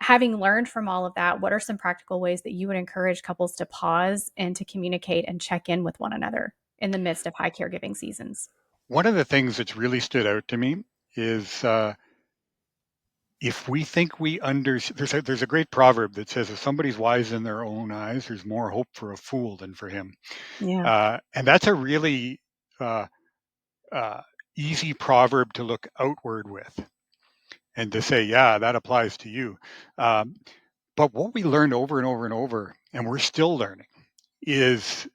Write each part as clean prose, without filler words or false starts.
having learned from all of that, what are some practical ways that you would encourage couples to pause and to communicate and check in with one another in the midst of high caregiving seasons? One of the things that's really stood out to me is if we think we there's a great proverb that says if somebody's wise in their own eyes, there's more hope for a fool than for him. Yeah. And that's a really uh, uh, easy proverb to look outward with and to say, yeah, that applies to you. Um, but what we learned over and over and over, and we're still learning, is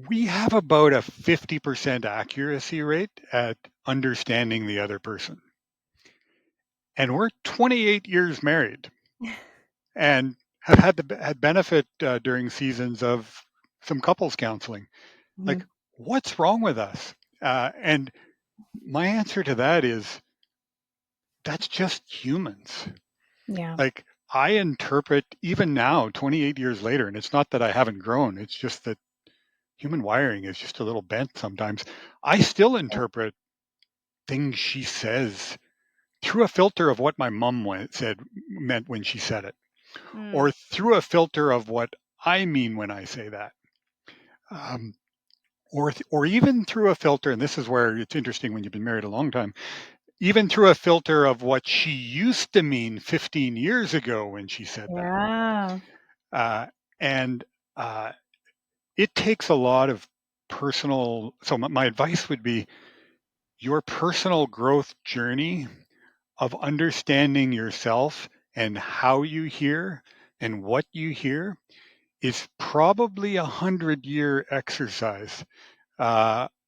we have about a 50% accuracy rate at understanding the other person. And we're 28 years married and have had benefit during seasons of some couples counseling. Like, Mhm. what's wrong with us? And my answer to that is that's just humans. Yeah. Like, I interpret even now, 28 years later, and it's not that I haven't grown, it's just that human wiring is just a little bent sometimes. I still interpret things she says through a filter of what my mom said meant when she said it, Mm. or through a filter of what I mean when I say that. Um, or even through a filter, and this is where it's interesting when you've been married a long time, even through a filter of what she used to mean 15 years ago when she said that. Yeah. Uh, and uh, it takes a lot of personal. So, my advice would be your personal growth journey of understanding yourself and how you hear and what you hear is probably 100-year exercise.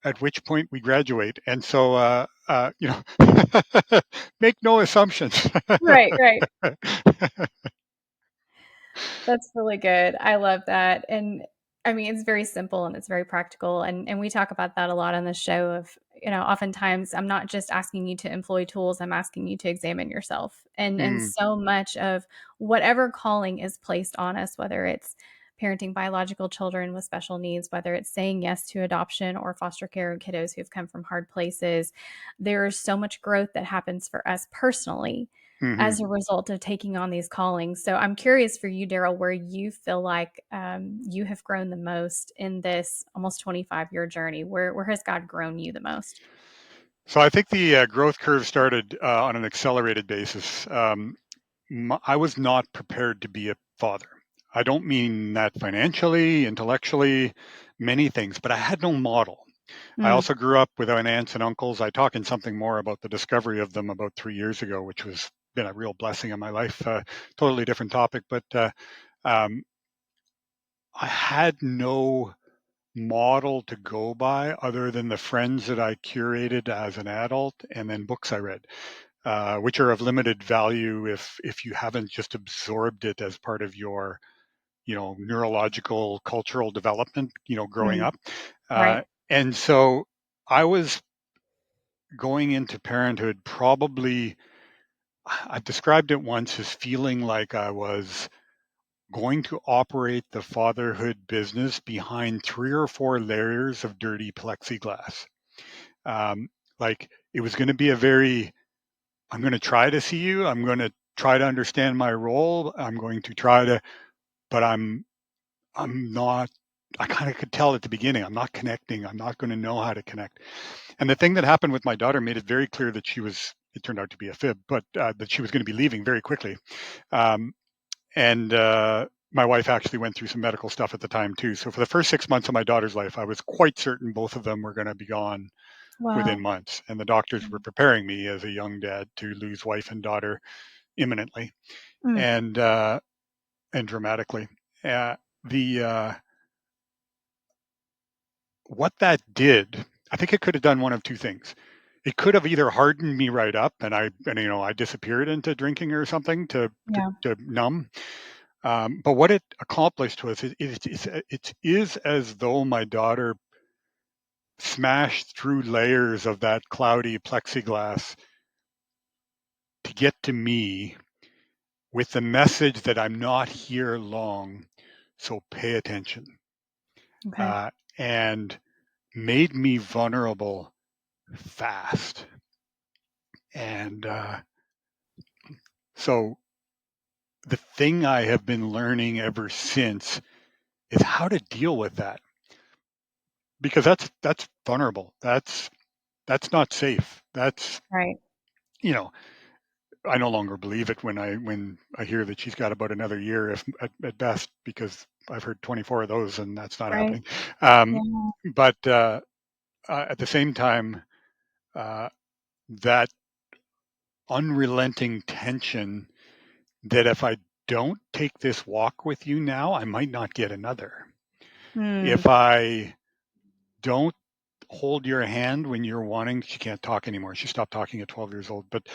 At which point we graduate, and so make no assumptions. Right, right. That's really good. I love that. And I mean, it's very simple and it's very practical. And we talk about that a lot on the show of, oftentimes I'm not just asking you to employ tools, I'm asking you to examine yourself. And Mm, so much of whatever calling is placed on us, whether it's parenting biological children with special needs, whether it's saying yes to adoption or foster care kiddos who've come from hard places, there is so much growth that happens for us personally mhm. as a result of taking on these callings. So I'm curious for you, Daryl, where you feel like you have grown the most in this almost 25-year journey. Where has God grown you the most? So I think the growth curve started on an accelerated basis. I was not prepared to be a father. I don't mean that financially, intellectually, many things, but I had no model. I Mm, also grew up without aunts and uncles. I talk in something more about the discovery of them about 3 years ago, which was been a real blessing in my life. Totally different topic, but um, I had no model to go by other than the friends that I curated as an adult and then books I read, which are of limited value if you haven't just absorbed it as part of your neurological cultural development growing mm, up. right. And so I was going into parenthood probably, I've described it once as feeling like I was going to operate the fatherhood business behind 3 or 4 layers of dirty plexiglass. Um, like it was going to be I'm going to try to see you. I'm going to try to understand my role. I'm going to try to, but I'm not, I kind of could tell at the beginning, I'm not connecting. I'm not going to know how to connect. And the thing that happened with my daughter made it very clear that it turned out to be a fib, but that she was going to be leaving very quickly. Um, and my wife actually went through some medical stuff at the time too. So for the first 6 months of my daughter's life, I was quite certain both of them were going to be gone within Wow. months. And the doctors were preparing me as a young dad to lose wife and daughter imminently Mm, and and dramatically. Uh, the What that did, I think it could have done one of two things. It could have either hardened me right up, and I disappeared into drinking or something yeah. to numb. But what it accomplished was it is as though my daughter smashed through layers of that cloudy plexiglass to get to me with the message that I'm not here long, so pay attention, Okay. uh, and made me vulnerable fast. And So the thing I have been learning ever since is how to deal with that, because that's vulnerable. That's not safe. That's, Right. you know, I no longer believe it when I hear that she's got about another year, if at best, because I've heard 24 of those, and that's not Right. happening. Um, Yeah. but at the same time, uh, that unrelenting tension that if I don't take this walk with you now, I might not get another. Hmm. If I don't hold your hand when you're wanting, she can't talk anymore. She stopped talking at 12 years old. But,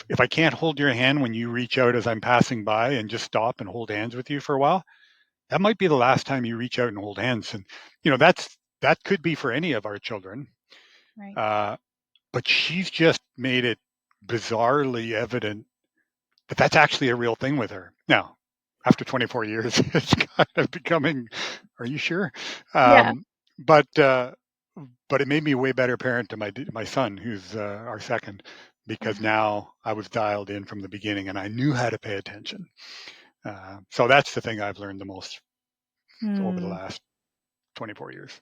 if I can't hold your hand when you reach out as I'm passing by and just stop and hold hands with you for a while, that might be the last time you reach out and hold hands. And, that could be for any of our children. Right. Uh, but she's just made it bizarrely evident but that's actually a real thing with her. Now, after 24 years, it's kind of becoming, are you sure? Yeah. Um, but uh, but it made me a way better parent to my son, who's our second, because Uh-huh. now I was dialed in from the beginning and I knew how to pay attention. So that's the thing I've learned the most over the Hmm. last 24 years.